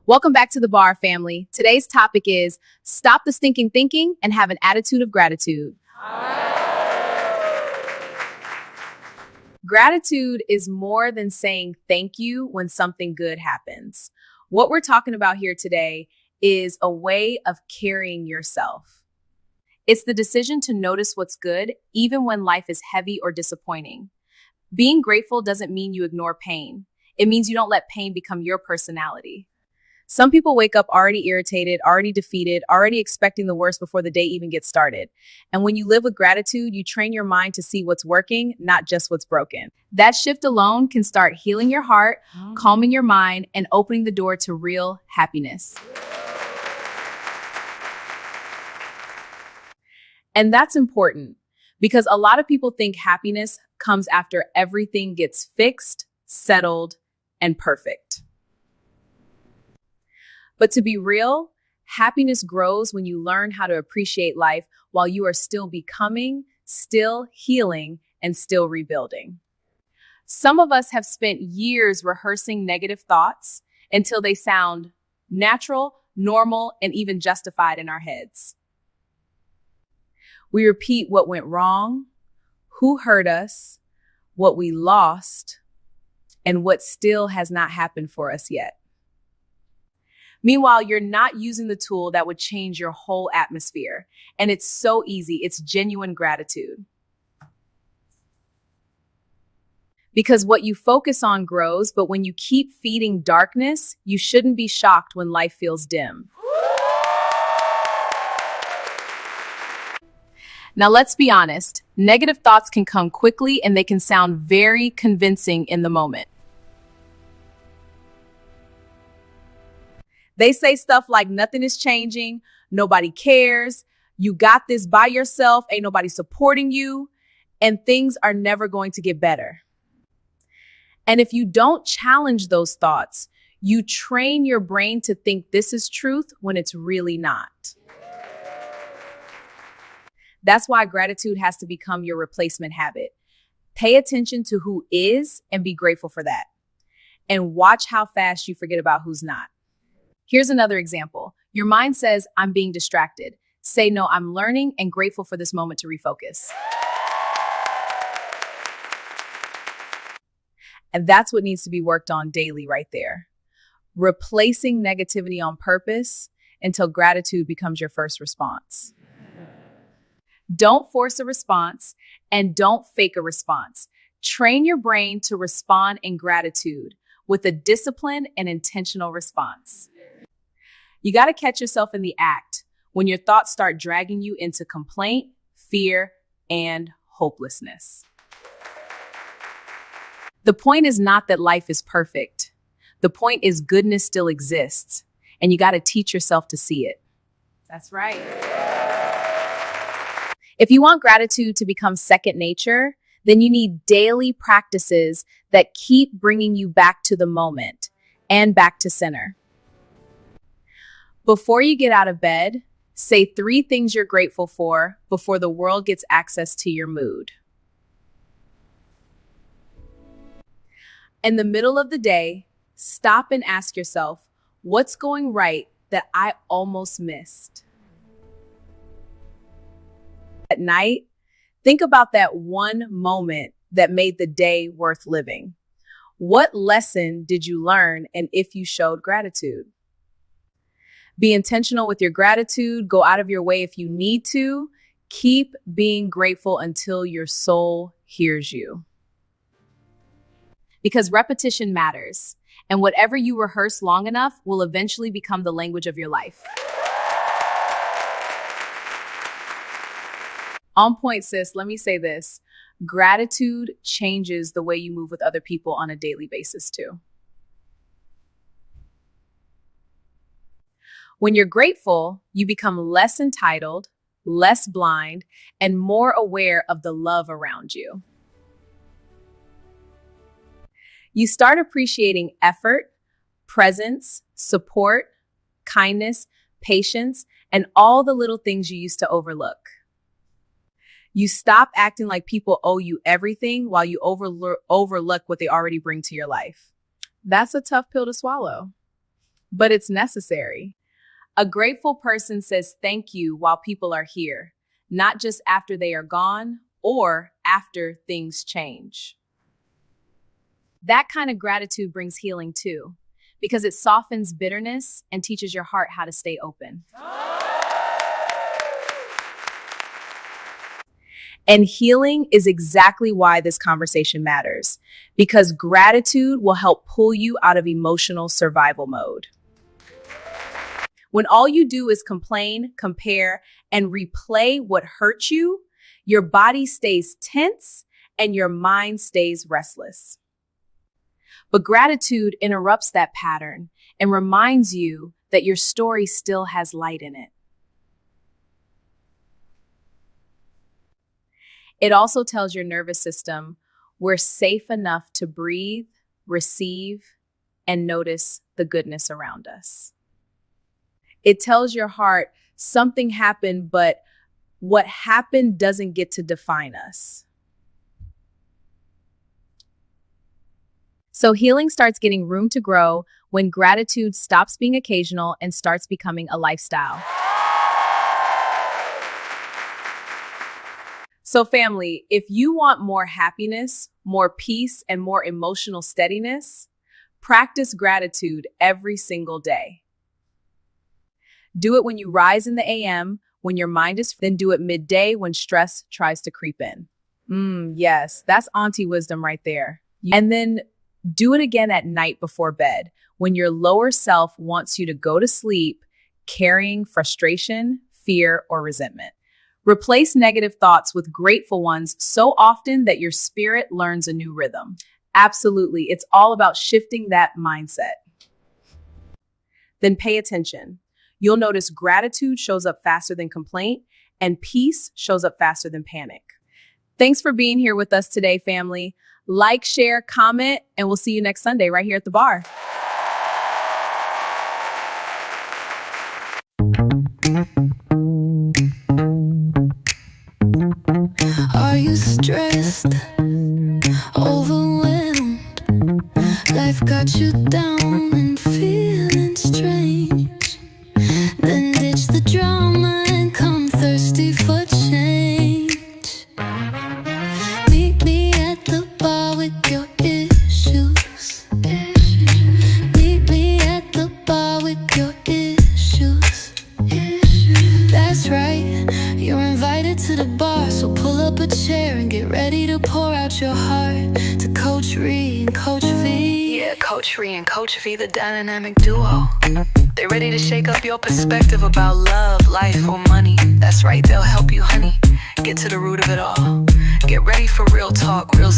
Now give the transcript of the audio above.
Welcome back to the bar, family. Today's topic is stop the stinking thinking and have an attitude of gratitude. Gratitude is more than saying thank you when something good happens. What we're talking about here today is a way of carrying yourself. It's the decision to notice what's good, even when life is heavy or disappointing. Being grateful doesn't mean you ignore pain. It means you don't let pain become your personality. Some people wake up already irritated, already defeated, already expecting the worst before the day even gets started. And when you live with gratitude, you train your mind to see what's working, not just what's broken. That shift alone can start healing your heart, calming your mind, and opening the door to real happiness. And that's important because a lot of people think happiness comes after everything gets fixed, settled, and perfect. But to be real, happiness grows when you learn how to appreciate life while you are still becoming, still healing, and still rebuilding. Some of us have spent years rehearsing negative thoughts until they sound natural, normal, and even justified in our heads. We repeat what went wrong, who hurt us, what we lost, and what still has not happened for us yet. Meanwhile, you're not using the tool that would change your whole atmosphere. And it's so easy. It's genuine gratitude. Because what you focus on grows, but when you keep feeding darkness, you shouldn't be shocked when life feels dim. Now, let's be honest. Negative thoughts can come quickly and they can sound very convincing in the moment. They say stuff like nothing is changing, nobody cares, you got this by yourself, ain't nobody supporting you, and things are never going to get better. And if you don't challenge those thoughts, you train your brain to think this is truth when it's really not. That's why gratitude has to become your replacement habit. Pay attention to who is and be grateful for that. And watch how fast you forget about who's not. Here's another example. Your mind says, I'm being distracted. Say, no, I'm learning and grateful for this moment to refocus. And that's what needs to be worked on daily right there. Replacing negativity on purpose until gratitude becomes your first response. Don't force a response and don't fake a response. Train your brain to respond in gratitude with a disciplined and intentional response. You got to catch yourself in the act when your thoughts start dragging you into complaint, fear, and hopelessness. The point is not that life is perfect. The point is goodness still exists, and you got to teach yourself to see it. That's right. If you want gratitude to become second nature, then you need daily practices that keep bringing you back to the moment and back to center. Before you get out of bed, say 3 things you're grateful for before the world gets access to your mood. In the middle of the day, stop and ask yourself, what's going right that I almost missed? At night, think about that one moment that made the day worth living. What lesson did you learn, and if you showed gratitude? Be intentional with your gratitude. Go out of your way if you need to. Keep being grateful until your soul hears you. Because repetition matters, and whatever you rehearse long enough will eventually become the language of your life. On point, sis, let me say this. Gratitude changes the way you move with other people on a daily basis, too. When you're grateful, you become less entitled, less blind, and more aware of the love around you. You start appreciating effort, presence, support, kindness, patience, and all the little things you used to overlook. You stop acting like people owe you everything while you overlook what they already bring to your life. That's a tough pill to swallow. but it's necessary. A grateful person says thank you while people are here, not just after they are gone or after things change. That kind of gratitude brings healing too, because it softens bitterness and teaches your heart how to stay open. And healing is exactly why this conversation matters, because gratitude will help pull you out of emotional survival mode. When all you do is complain, compare, and replay what hurt you, your body stays tense and your mind stays restless. But gratitude interrupts that pattern and reminds you that your story still has light in it. It also tells your nervous system we're safe enough to breathe, receive, and notice the goodness around us. It tells your heart something happened, but what happened doesn't get to define us. So healing starts getting room to grow when gratitude stops being occasional and starts becoming a lifestyle. So family, if you want more happiness, more peace, and more emotional steadiness, practice gratitude every single day. Do it when you rise in the AM, when your mind is, then do it midday when stress tries to creep in. Yes, that's auntie wisdom right there. And then do it again at night before bed, when your lower self wants you to go to sleep carrying frustration, fear, or resentment. Replace negative thoughts with grateful ones so often that your spirit learns a new rhythm. Absolutely, it's all about shifting that mindset. Then pay attention. You'll notice gratitude shows up faster than complaint, and peace shows up faster than panic. Thanks for being here with us today, family. Like, share, comment, and we'll see you next Sunday right here at the bar. Are you stressed, overwhelmed? Life got you down and feeling strange. Then ditch the drama and come thirsty for change. Meet me at the bar with your issues. Meet me at the bar with your issues. That's right, you're invited to the bar, so pull up a chair and get ready to pour out your heart to Coach Ree and Coach V. Yeah, Coach Ree and Coach V, the dynamic duo. They're ready to shake up your perspective about love, life, or money. That's right, they'll help you, honey, get to the root of it all. Get ready for real talk, real